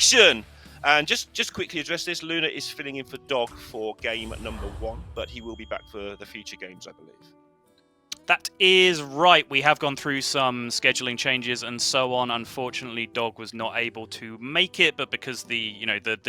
action. And just quickly address this. Luna is filling in for Dog for game number 1, but he will be back for the future games, I believe. That is right. We have gone through some scheduling changes and so on. Unfortunately, Dog was not able to make it, but because the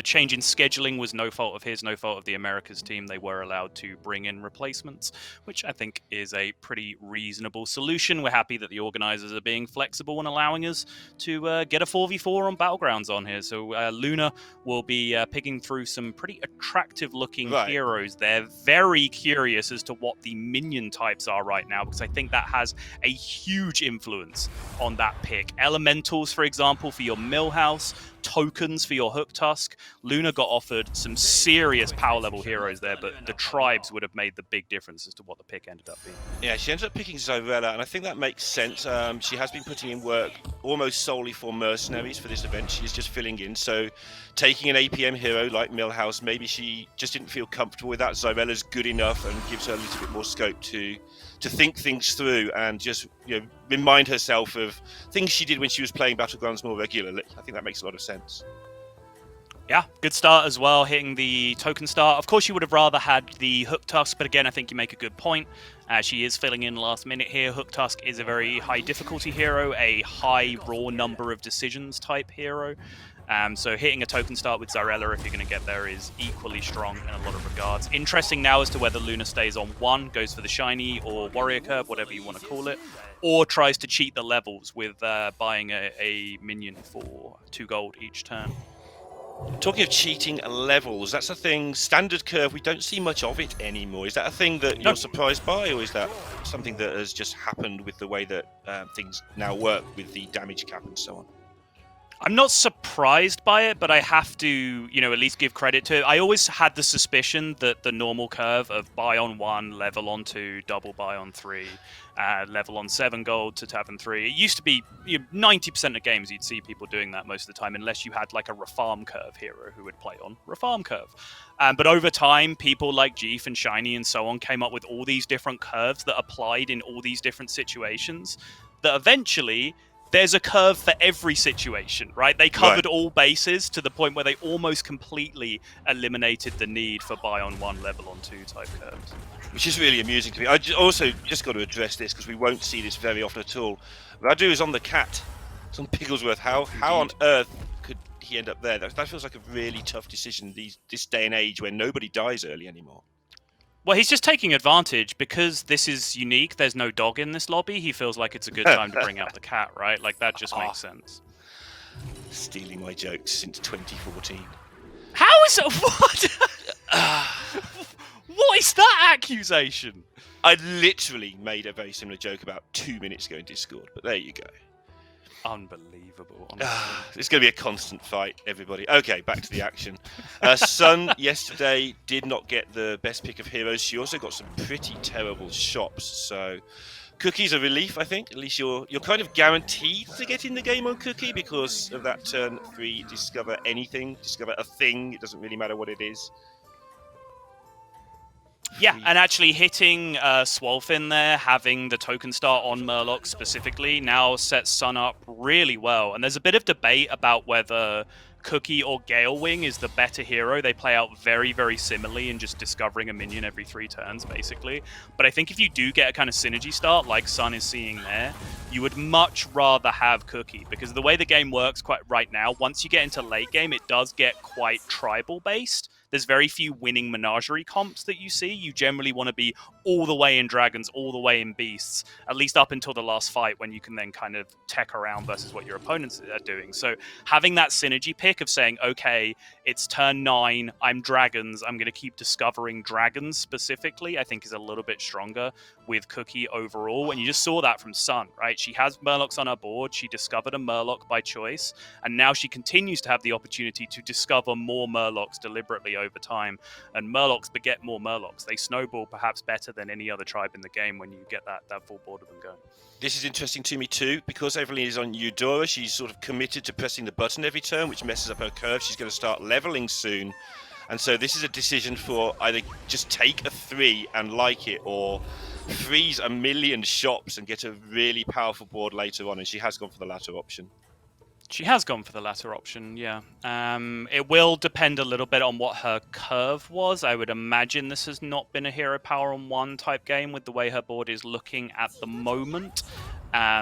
change in scheduling was no fault of his, no fault of the Americas team, they were allowed to bring in replacements, which I think is a pretty reasonable solution. We're happy that the organizers are being flexible and allowing us to get a 4v4 on Battlegrounds on here. So Luna will be picking through some pretty attractive-looking heroes. They're very curious as to what the minion types are right now, because I think that has a huge influence on that pick. Elementals, for example, for your Millhouse, tokens for your Hook Tusk. Luna got offered some serious power level heroes there, but the tribes would have made the big difference as to what the pick ended up being. Yeah, she ended up picking Xyrella, and I think that makes sense. She has been putting in work almost solely for mercenaries for this event. She's just filling in, so taking an APM hero like Millhouse, maybe she just didn't feel comfortable with that. Xyrella's good enough and gives her a little bit more scope to think things through and just remind herself of things she did when she was playing Battlegrounds more regularly. I think that makes a lot of sense. Yeah, good start as well, hitting the token start. Of course, you would have rather had the Hook Tusk, but again, I think you make a good point. She is filling in last minute here. Hook Tusk is a very high difficulty hero, a high raw number of decisions type hero. So hitting a token start with Xyrella, if you're going to get there, is equally strong in a lot of regards. Interesting now as to whether Luna stays on 1, goes for the shiny or warrior curve, whatever you want to call it, or tries to cheat the levels with buying a minion for 2 gold each turn. Talking of cheating levels, that's a thing, standard curve, we don't see much of it anymore. Is that a thing that you're surprised by, or is that something that has just happened with the way that things now work with the damage cap and so on? I'm not surprised by it, but I have to, at least give credit to it. I always had the suspicion that the normal curve of buy on 1, level on 2, double buy on 3, level on 7 gold to tavern 3. It used to be 90% of games you'd see people doing that most of the time, unless you had like a Refarm curve hero who would play on Refarm curve. But over time, people like Jeef and Shiny and so on came up with all these different curves that applied in all these different situations that eventually there's a curve for every situation, right? They covered all bases to the point where they almost completely eliminated the need for buy on 1, level on 2 type curves. Which is really amusing to me. I also just got to address this because we won't see this very often at all. Radu is on the cat. It's on Pigglesworth. How on earth could he end up there? That feels like a really tough decision this day and age when nobody dies early anymore. Well, he's just taking advantage because this is unique. There's no dog in this lobby. He feels like it's a good time to bring out the cat, right? Like, that just makes sense. Stealing my jokes since 2014. How is it? What? What is that accusation? I literally made a very similar joke about 2 minutes ago in Discord, but there you go. Unbelievable. It's going to be a constant fight, everybody. Okay, back to the action. Sun yesterday did not get the best pick of heroes. She also got some pretty terrible shops. So Cookie's a relief, I think. At least you're kind of guaranteed to get in the game on Cookie because of that turn 3 discover anything, discover a thing. It doesn't really matter what it is. Yeah, and actually hitting Swolfin there, having the token start on Murloc specifically, now sets Sun up really well. And there's a bit of debate about whether Cookie or Galewing is the better hero. They play out very, very similarly in just discovering a minion every 3 turns, basically. But I think if you do get a kind of synergy start, like Sun is seeing there, you would much rather have Cookie. Because the way the game works right now, once you get into late game, it does get quite tribal-based. There's very few winning menagerie comps that you see. You generally want to be all the way in dragons, all the way in beasts, at least up until the last fight when you can then kind of tech around versus what your opponents are doing. So having that synergy pick of saying, okay, it's turn 9, I'm dragons, I'm going to keep discovering dragons specifically, I think is a little bit stronger with Cookie overall. And you just saw that from Sun, right? She has Murlocs on her board. She discovered a Murloc by choice. And now she continues to have the opportunity to discover more Murlocs deliberately over time. And Murlocs beget more Murlocs. They snowball perhaps better than any other tribe in the game when you get that full board of them going. This is interesting to me too, because Evelyn is on Eudora. She's sort of committed to pressing the button every turn, which messes up her curve. She's going to start leveling soon. And so this is a decision for either just take a 3 and like it, or freeze a million shops and get a really powerful board later on. And she has gone for the latter option. She has gone for the latter option, yeah. It will depend a little bit on what her curve was. I would imagine this has not been a hero power on 1 type game with the way her board is looking at the moment.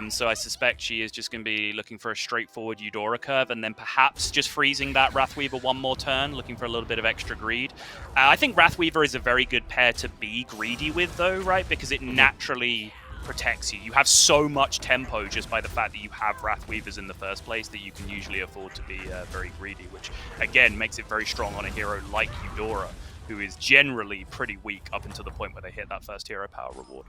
So I suspect she is just going to be looking for a straightforward Eudora curve and then perhaps just freezing that Wrathweaver 1 more turn, looking for a little bit of extra greed. I think Wrathweaver is a very good pair to be greedy with, though, right? Because it naturally protects you. You have so much tempo just by the fact that you have Wrathweavers in the first place that you can usually afford to be very greedy, which, again, makes it very strong on a hero like Eudora, who is generally pretty weak up until the point where they hit that first hero power reward.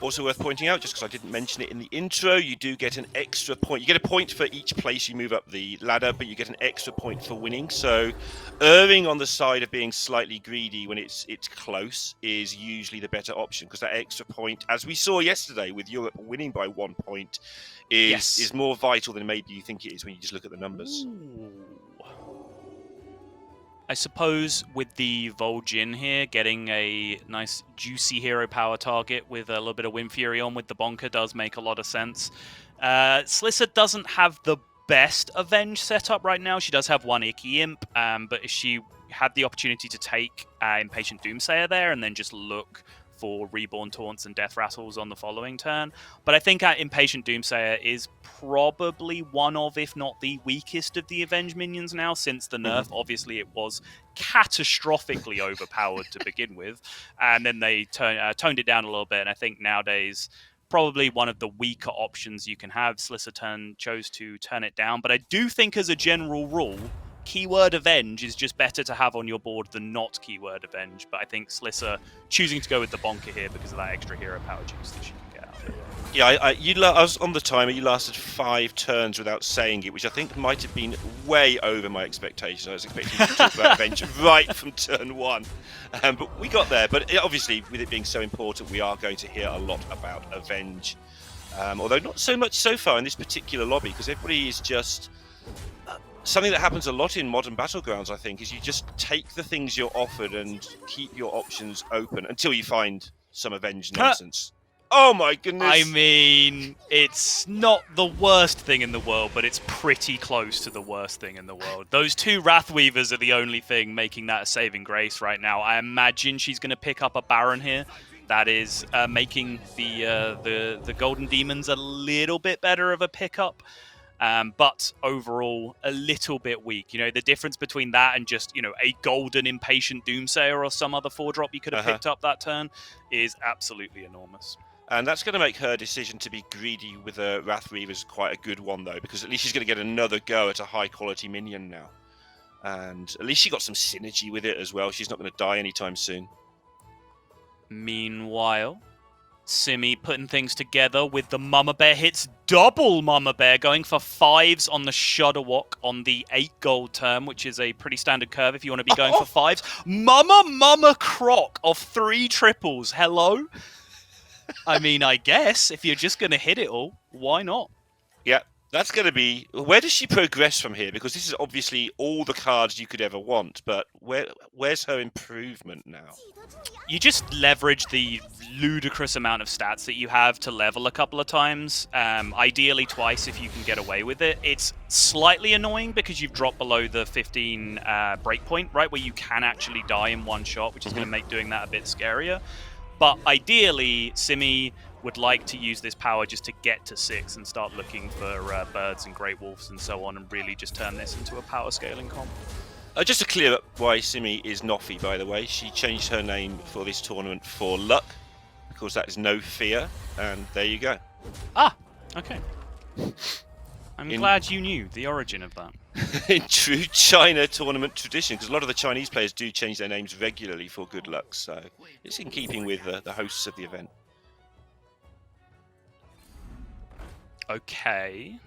Also worth pointing out, just because I didn't mention it in the intro, you do get an extra point. You get a point for each place you move up the ladder, but you get an extra point for winning. So erring on the side of being slightly greedy when it's close is usually the better option, because that extra point, as we saw yesterday with Europe winning by 1 point, is more vital than maybe you think it is when you just look at the numbers. Ooh. I suppose with the Vol'Jin here, getting a nice juicy hero power target with a little bit of Wind Fury on with the Bonker does make a lot of sense. Slysssa doesn't have the best Avenge setup right now. She does have 1 Icky Imp, but if she had the opportunity to take Impatient Doomsayer there and then just look for Reborn Taunts and Death Rattles on the following turn. But I think Impatient Doomsayer is probably one of, if not the weakest of the Avenge minions now, since the nerf. Obviously, it was catastrophically overpowered to begin with, and then they toned it down a little bit, and I think nowadays probably one of the weaker options you can have. Slysssa chose to turn it down, but I do think as a general rule, keyword Avenge is just better to have on your board than not keyword Avenge, but I think Slysssa choosing to go with the Bonker here because of that extra hero power juice that she can get out of it. Yeah, I was on the timer. You lasted 5 turns without saying it, which I think might have been way over my expectations. I was expecting you to talk about Avenge right from turn 1, but we got there. But obviously, with it being so important, we are going to hear a lot about Avenge, although not so much so far in this particular lobby, because everybody is just... Something that happens a lot in modern Battlegrounds, I think, is you just take the things you're offered and keep your options open until you find some Avenge nonsense. Oh my goodness! I mean, it's not the worst thing in the world, but it's pretty close to the worst thing in the world. Those 2 Wrathweavers are the only thing making that a saving grace right now. I imagine she's going to pick up a Baron here. That is making the Golden Demons a little bit better of a pickup. But overall, a little bit weak. You know, the difference between that and just, a golden Impatient Doomsayer or some other 4-drop you could have picked up that turn is absolutely enormous. And that's going to make her decision to be greedy with a Wrathweaver quite a good one, though, because at least she's going to get another go at a high-quality minion now. And at least she got some synergy with it as well. She's not going to die anytime soon. Meanwhile, Simi putting things together with the Mama Bear hits double Mama Bear, going for 5s on the Shudderwock on the 8 gold term, which is a pretty standard curve if you want to be going for 5s. Mama Croc of 3 triples. Hello? I mean, I guess if you're just going to hit it all, why not? Yeah, that's going to be... Where does she progress from here? Because this is obviously all the cards you could ever want, but where's her improvement now? You just leverage the ludicrous amount of stats that you have to level a couple of times, ideally twice if you can get away with it. It's slightly annoying because you've dropped below the 15 breakpoint, right, where you can actually die in one shot, which is going to make doing that a bit scarier. But ideally, Simi would like to use this power just to get to 6 and start looking for birds and great wolves and so on, and really just turn this into a power scaling comp. Just to clear up why Simi is Noffy, by the way, she changed her name for this tournament for Luck, because that is no fear, and there you go. Ah, okay. I'm glad you knew the origin of that. In true China tournament tradition, because a lot of the Chinese players do change their names regularly for good luck, so it's in keeping with the hosts of the event. Okay.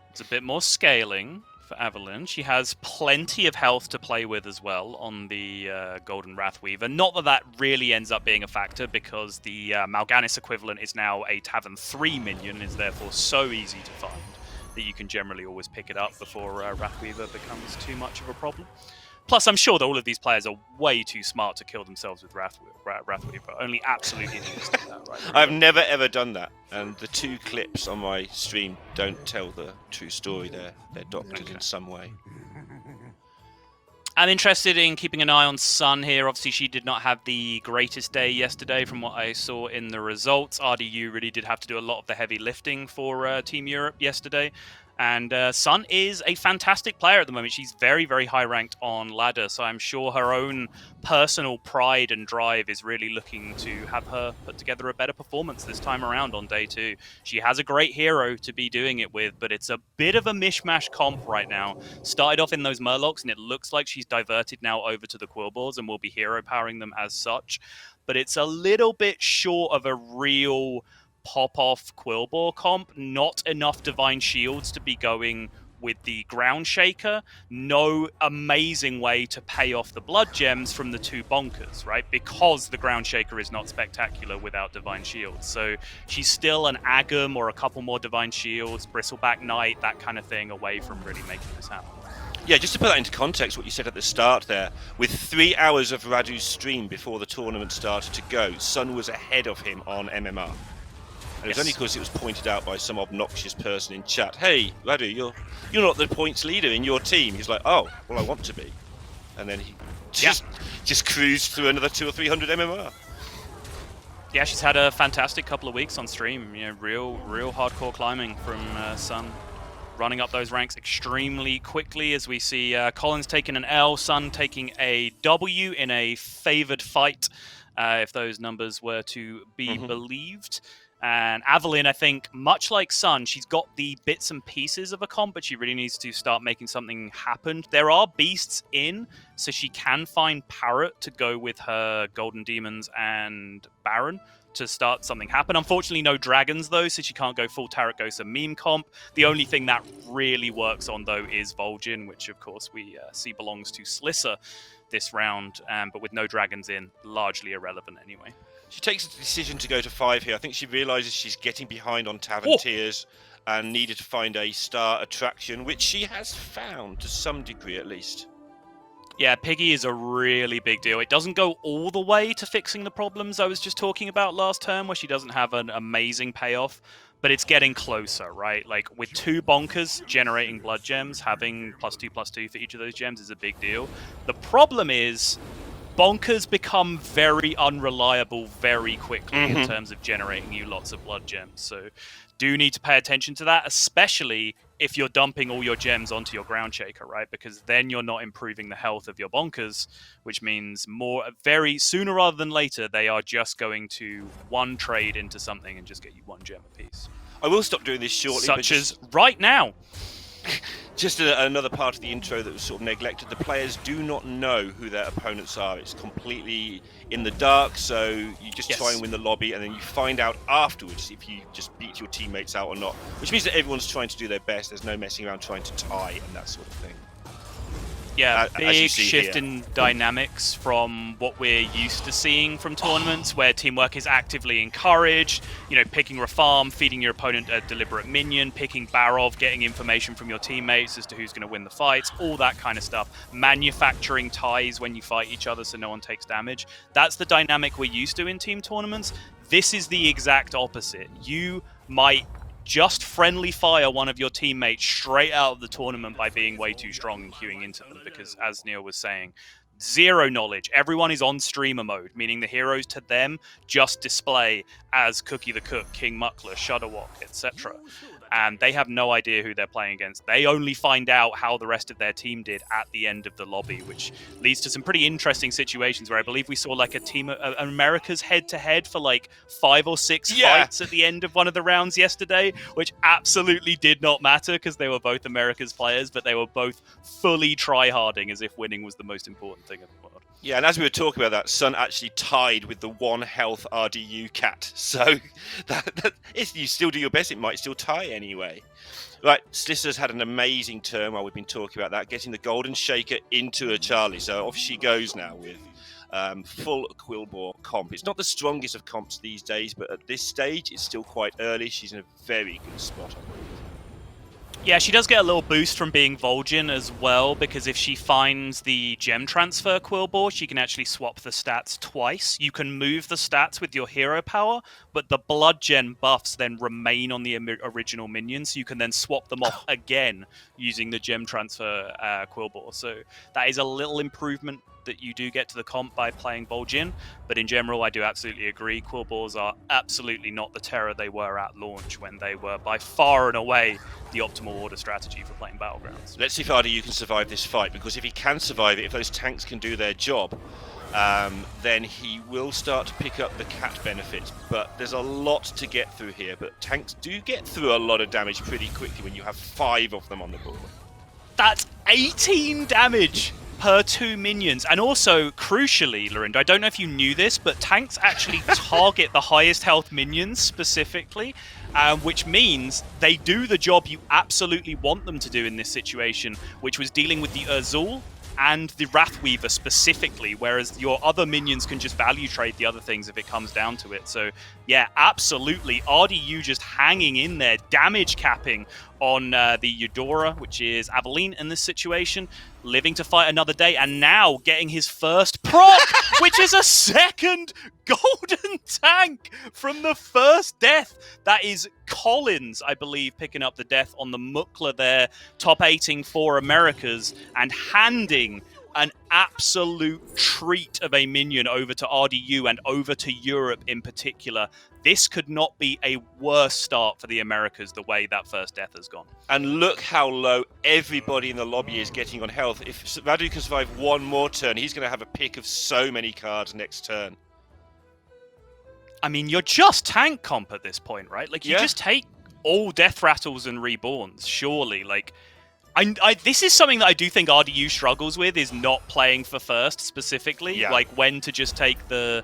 It's a bit more scaling for Avalanche. She has plenty of health to play with as well on the Golden Wrathweaver. Not that that really ends up being a factor, because the Mal'Ganis equivalent is now a Tavern 3 minion, and is therefore so easy to find that you can generally always pick it up before Wrathweaver becomes too much of a problem. Plus, I'm sure that all of these players are way too smart to kill themselves with Wrathweaver. Only absolutely idiots do that, right? I've never ever done that, and the 2 clips on my stream don't tell the true story. They're doctored in some way. I'm interested in keeping an eye on Sun here. Obviously, she did not have the greatest day yesterday from what I saw in the results. RDU really did have to do a lot of the heavy lifting for Team Europe yesterday. And Sun is a fantastic player at the moment. She's very, very high ranked on ladder, so I'm sure her own personal pride and drive is really looking to have her put together a better performance this time around on day 2. She has a great hero to be doing it with, but it's a bit of a mishmash comp right now. Started off in those Murlocs, and it looks like she's diverted now over to the Quillboars and will be hero powering them as such. But it's a little bit short of a real pop-off Quillboar comp. Not enough Divine Shields to be going with the Ground Shaker. No amazing way to pay off the Blood Gems from the 2 Bonkers, right? Because the Ground Shaker is not spectacular without Divine Shields. So she's still an Agam or a couple more Divine Shields, Bristleback Knight, that kind of thing, away from really making this happen. Yeah, just to put that into context, what you said at the start there, with 3 hours of Radu's stream before the tournament started to go, Sun was ahead of him on MMR. And it was only because it was pointed out by some obnoxious person in chat, hey, Radu, you're not the points leader in your team. He's like, oh, well, I want to be. And then he just cruised through another 200 or 300 MMR. Yeah, she's had a fantastic couple of weeks on stream. You know, real hardcore climbing from Sun. Running up those ranks extremely quickly as we see Collins taking an L, Sun taking a W in a favored fight, if those numbers were to be believed. And Avalyn, I think, much like Sun, she's got the bits and pieces of a comp, but she really needs to start making something happen. There are beasts in, so she can find Parrot to go with her Golden Demons and Baron to start something happen. Unfortunately, no dragons, though, so she can't go full Tarot Ghost and meme comp. The only thing that really works on, though, is Vol'Jin, which, of course, we see belongs to Slysssa this round, but with no dragons in, largely irrelevant anyway. She takes the decision to go to 5 here. I think she realises she's getting behind on Tavern tiers and needed to find a star attraction, which she has found to some degree at least. Yeah, Piggy is a really big deal. It doesn't go all the way to fixing the problems I was just talking about last term, where she doesn't have an amazing payoff, but it's getting closer, right? Like, with 2 Bonkers generating Blood Gems, having +2/+2 for each of those gems is a big deal. The problem is Bonkers become very unreliable very quickly in terms of generating you lots of Blood Gems. So do need to pay attention to that, especially if you're dumping all your gems onto your Ground Shaker, right? Because then you're not improving the health of your Bonkers, which means very sooner rather than later, they are just going to one trade into something and just get you 1 gem apiece. I will stop doing this shortly. Such as right now. Just another part of the intro that was sort of neglected. The players do not know who their opponents are. It's completely in the dark, so you just try and win the lobby, and then you find out afterwards if you just beat your teammates out or not, which means that everyone's trying to do their best. There's no messing around trying to tie and that sort of thing. Yeah, big shift in dynamics from what we're used to seeing from tournaments, where teamwork is actively encouraged. You know, picking Rafam, feeding your opponent a deliberate minion, picking Barov, getting information from your teammates as to who's going to win the fights, all that kind of stuff. Manufacturing ties when you fight each other so no one takes damage. That's the dynamic we're used to in team tournaments. This is the exact opposite. You might just friendly fire one of your teammates straight out of the tournament by being way too strong and queuing into them, because, as Neil was saying, zero knowledge. Everyone is on streamer mode, meaning the heroes to them just display as Cookie the Cook, King Muckler, Shudderwock, etc. And they have no idea who they're playing against. They only find out how the rest of their team did at the end of the lobby, which leads to some pretty interesting situations where I believe we saw like a team of America's head-to-head for like 5 or 6 fights at the end of one of the rounds yesterday, which absolutely did not matter because they were both America's players, but they were both fully try-harding as if winning was the most important thing in the world. Yeah, and as we were talking about that, Sun actually tied with the 1 health RDU cat. So if you still do your best, it might still tie anyway. Right, Slyssa's had an amazing turn while we've been talking about that, getting the Golden Shaker into a Charlie. So off she goes now with full Quillboar comp. It's not the strongest of comps these days, but at this stage, it's still quite early. She's in a very good spot, I believe. Yeah, she does get a little boost from being Vol'Jin as well, because if she finds the gem transfer Quillbore, she can actually swap the stats twice. You can move the stats with your hero power, but the blood gen buffs then remain on the original minions, so you can then swap them off again using the gem transfer Quillbore. So that is a little improvement that you do get to the comp by playing Vol'Jin, but in general, I do absolutely agree. Quillbores are absolutely not the terror they were at launch, when they were by far and away the optimal order strategy for playing Battlegrounds. Let's see if RDU can survive this fight, because if he can survive it, if those tanks can do their job, then he will start to pick up the cat benefits. But there's a lot to get through here, but tanks do get through a lot of damage pretty quickly when you have 5 of them on the board. That's 18 damage per 2 minions. And also, crucially, Lorinda, I don't know if you knew this, but tanks actually target the highest health minions specifically, which means they do the job you absolutely want them to do in this situation, which was dealing with the Urzul and the Wrathweaver specifically, whereas your other minions can just value trade the other things if it comes down to it. So yeah, absolutely, RDU just hanging in there, damage capping on the Eudora, which is Aveline in this situation, living to fight another day, and now getting his first proc, which is a second golden tank from the first death. That is Collins, I believe, picking up the death on the Mukla there, top 8ing for Americas, and handing an absolute treat of a minion over to RDU and over to Europe in particular. This could not be a worse start for the Americas, the way that first death has gone. And look how low everybody in the lobby is getting on health. If Radu can survive one more turn, he's going to have a pick of so many cards next turn. I mean, you're just tank comp at this point, right? Like, you just take all death rattles and reborns, surely. Like, this is something that I do think RDU struggles with, is not playing for first specifically. Yeah. Like, when to just take the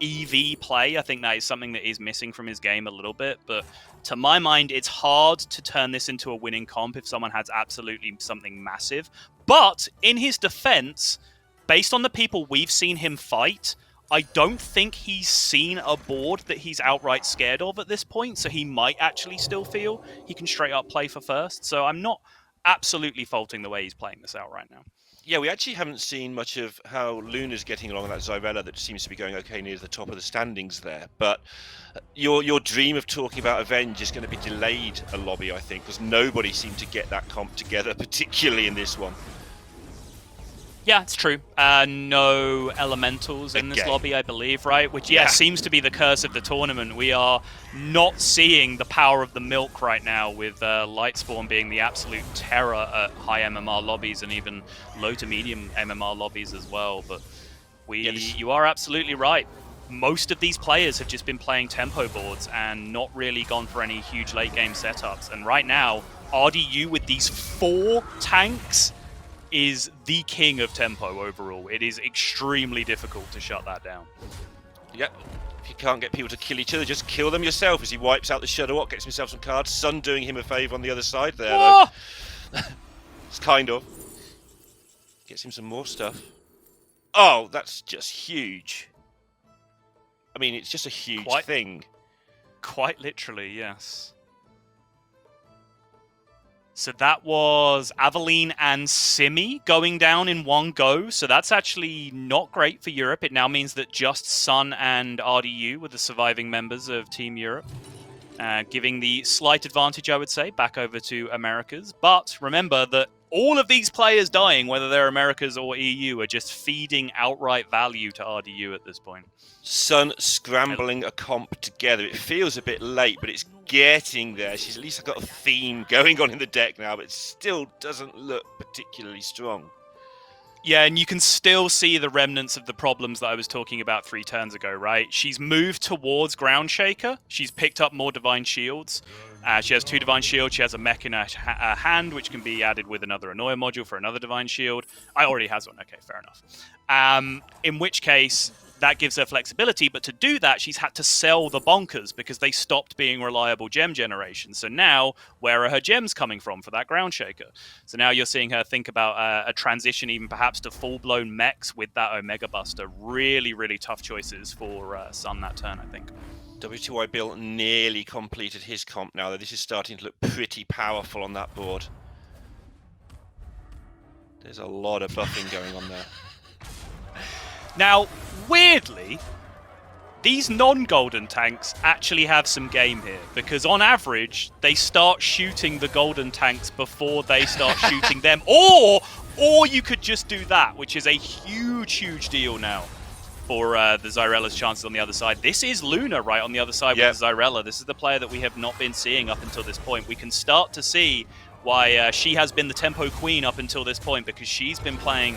EV play. I think that is something that is missing from his game a little bit. But to my mind, it's hard to turn this into a winning comp if someone has absolutely something massive. But in his defense, based on the people we've seen him fight, I don't think he's seen a board that he's outright scared of at this point. So he might actually still feel he can straight up play for first. So I'm not absolutely faulting the way he's playing this out right now. Yeah, we actually haven't seen much of how Luna's getting along with that Xyrella that seems to be going okay near the top of the standings there. But your dream of talking about Avenge is going to be delayed a lobby, I think, because nobody seemed to get that comp together, particularly in this one. Yeah, it's true. No elementals in this lobby, I believe, right? Which, seems to be the curse of the tournament. We are not seeing the power of the milk right now, with Lightspawn being the absolute terror at high MMR lobbies and even low to medium MMR lobbies as well. But you are absolutely right. Most of these players have just been playing tempo boards and not really gone for any huge late game setups. And right now, RDU with these 4 tanks is the king of tempo overall. It is extremely difficult to shut that down. Yep. If you can't get people to kill each other, just kill them yourself, as he wipes out the Shudderwock, gets himself some cards. Sun doing him a favour on the other side there, though. It's kind of. Gets him some more stuff. Oh, that's just huge. I mean, it's just a huge thing. Quite literally, yes. So that was Aveline and Simi going down in one go. So that's actually not great for Europe. It now means that just Sun and RDU were the surviving members of Team Europe, giving the slight advantage, I would say, back over to Americas. But remember that all of these players dying, whether they're Americas or EU, are just feeding outright value to RDU at this point. Sun scrambling a comp together. It feels a bit late, but it's getting there. She's at least got a theme going on in the deck now, but it still doesn't look particularly strong. Yeah, and you can still see the remnants of the problems that I was talking about 3 turns ago, right? She's moved towards Ground Shaker. She's picked up more Divine Shields. She has 2 Divine Shields. She has a mech in her hand, which can be added with another Annoyer module for another Divine Shield. I already has one. Okay, fair enough. In which case, that gives her flexibility, but to do that, she's had to sell the bonkers because they stopped being reliable gem generation. So now, where are her gems coming from for that Ground Shaker? So now you're seeing her think about a transition, even perhaps to full-blown mechs with that Omega Buster. Really, really tough choices for Sun that turn, I think. WTY Bill nearly completed his comp now, though this is starting to look pretty powerful on that board. There's a lot of buffing going on there. Now, weirdly, these non-golden tanks actually have some game here, because on average, they start shooting the golden tanks before they start shooting them. Or you could just do that, which is a huge, huge deal now for the Zyrella's chances on the other side. This is Luna right on the other side with the Zyrella. This is the player that we have not been seeing up until this point. We can start to see why she has been the tempo queen up until this point, because she's been playing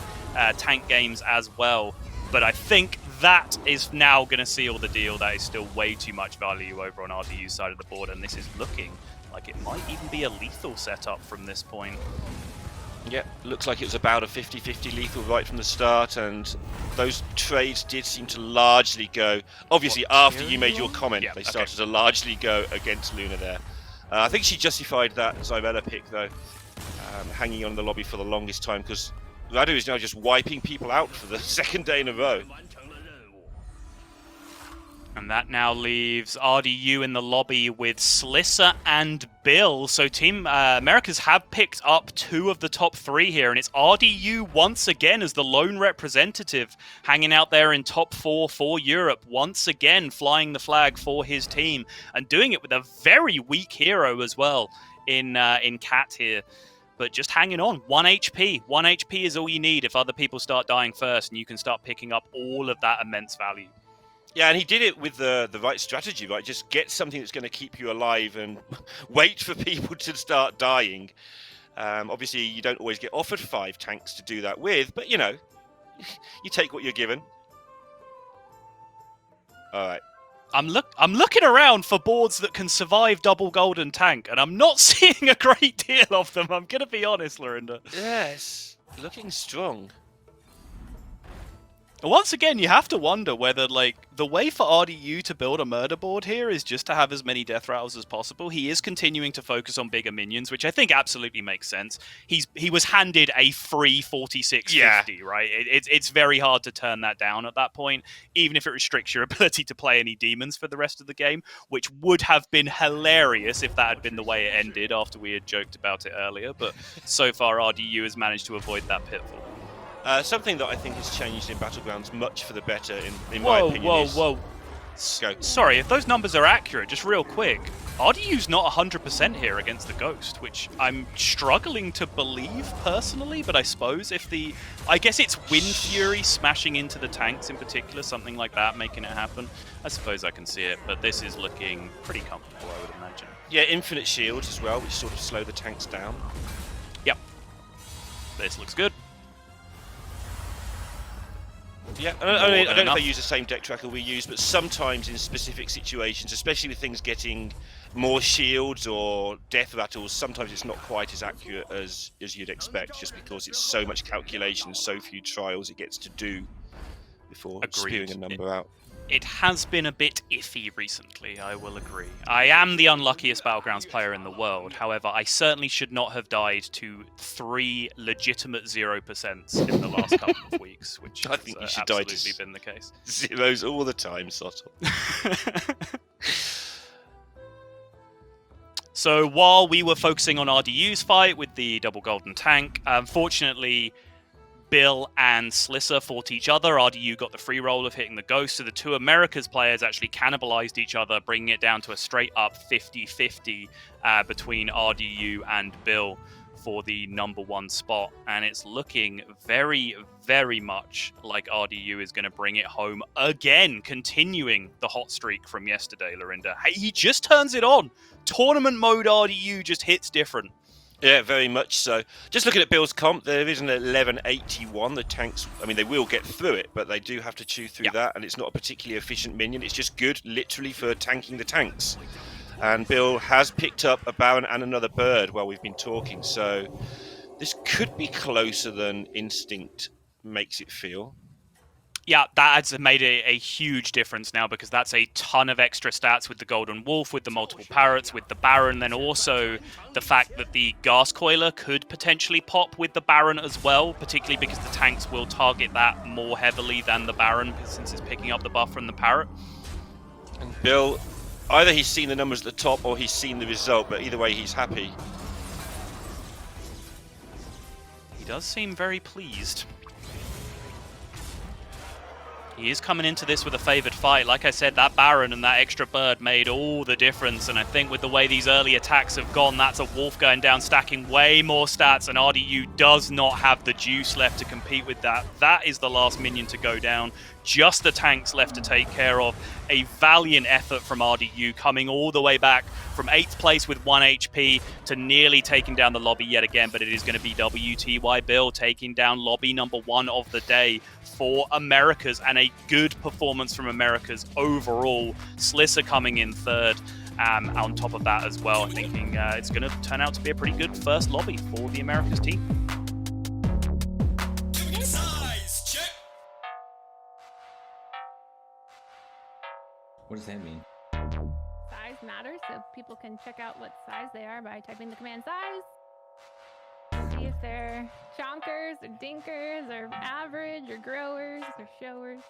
tank games as well. But I think that is now going to seal the deal. That is still way too much value over on RDU's side of the board, and this is looking like it might even be a lethal setup from this point. Yeah, looks like it was about a 50-50 lethal right from the start, and those trades did seem to largely go, obviously after you made your comment, they started to largely go against Luna there. I think she justified that Zyrella pick though, hanging on in the lobby for the longest time, because Radu is now just wiping people out for the second day in a row. And that now leaves RDU in the lobby with Slysssa and Bill. So Team Americas have picked up 2 of the top 3 here, and it's RDU once again as the lone representative hanging out there in top 4 for Europe, once again flying the flag for his team and doing it with a very weak hero as well in Cat here. But just hanging on, 1 HP. 1 HP is all you need if other people start dying first, and you can start picking up all of that immense value. Yeah, and he did it with the right strategy, right? Just get something that's going to keep you alive and wait for people to start dying. Obviously, you don't always get offered 5 tanks to do that with, but, you know, you take what you're given. All right. I'm looking around for boards that can survive double golden tank, and I'm not seeing a great deal of them. I'm going to be honest, Lorinda. Yes, looking strong. Once again, you have to wonder whether, like, the way for RDU to build a murder board here is just to have as many death rattles as possible. He is continuing to focus on bigger minions, which I think absolutely makes sense. He was handed a free 4650, right? It's very hard to turn that down at that point, even if it restricts your ability to play any demons for the rest of the game, which would have been hilarious if that had been the way it ended after we had joked about it earlier. But so far, RDU has managed to avoid that pitfall. Something that I think has changed in Battlegrounds much for the better, in my opinion. Whoa. Sorry, if those numbers are accurate, just real quick, RDU's not 100% here against the Ghost, which I'm struggling to believe personally, but I suppose I guess it's Wind Fury smashing into the tanks in particular, something like that, making it happen. I suppose I can see it, but this is looking pretty comfortable, I would imagine. Yeah, infinite shields as well, which sort of slow the tanks down. Yep. This looks good. Yeah, I don't know if they use the same deck tracker we use, but sometimes in specific situations, especially with things getting more shields or death rattles, sometimes it's not quite as accurate as you'd expect, just because it's so much calculation, so few trials it gets to do before spewing a number out. It has been a bit iffy recently, I will agree. I am the unluckiest Battlegrounds player in the world. However, I certainly should not have died to 3 legitimate 0% in the last couple of weeks, which I think you should absolutely die to been the case. Zeros all the time, Sottle. So while we were focusing on RDU's fight with the double golden tank, unfortunately, Bill and Slysssa fought each other. RDU got the free roll of hitting the Ghost, so the 2 Americas players actually cannibalized each other, bringing it down to a straight-up 50-50 between RDU and Bill for the #1 spot. And it's looking very, very much like RDU is going to bring it home again, continuing the hot streak from yesterday, Lorinda. Hey, he just turns it on. Tournament mode RDU just hits different. Yeah, very much so. Just looking at Bill's comp, there is an 1181. The tanks, I mean, they will get through it, but they do have to chew through that, and it's not a particularly efficient minion. It's just good, literally, for tanking the tanks. And Bill has picked up a Baron and another bird while we've been talking, so this could be closer than Instinct makes it feel. Yeah, that has made a huge difference now, because that's a ton of extra stats with the Golden Wolf, with the multiple parrots, with the Baron, then also the fact that the Gas Coiler could potentially pop with the Baron as well, particularly because the tanks will target that more heavily than the Baron, since it's picking up the buff from the Parrot. And Bill Either he's seen the numbers at the top or he's seen the result, but either way, he's happy. He does seem very pleased. He is coming into this with a favoured fight. Like I said, that Baron and that extra bird made all the difference, and I think with the way these early attacks have gone, that's a Wolf going down, stacking way more stats, and RDU does not have the juice left to compete with that. That is the last minion to go down. Just the tanks left to take care of. A valiant effort from RDU, coming all the way back from 8th place with 1 HP to nearly taking down the lobby yet again, but it is going to be WTY Bill taking down lobby number 1 of the day for Americas, and a good performance from Americas overall. Slysssa coming in 3rd. On top of that as well, I'm thinking it's going to turn out to be a pretty good first lobby for the Americas team. Size check. What does that mean? Size matters, so people can check out what size they are by typing the command size. See if they're chonkers or dinkers or average or growers or showers.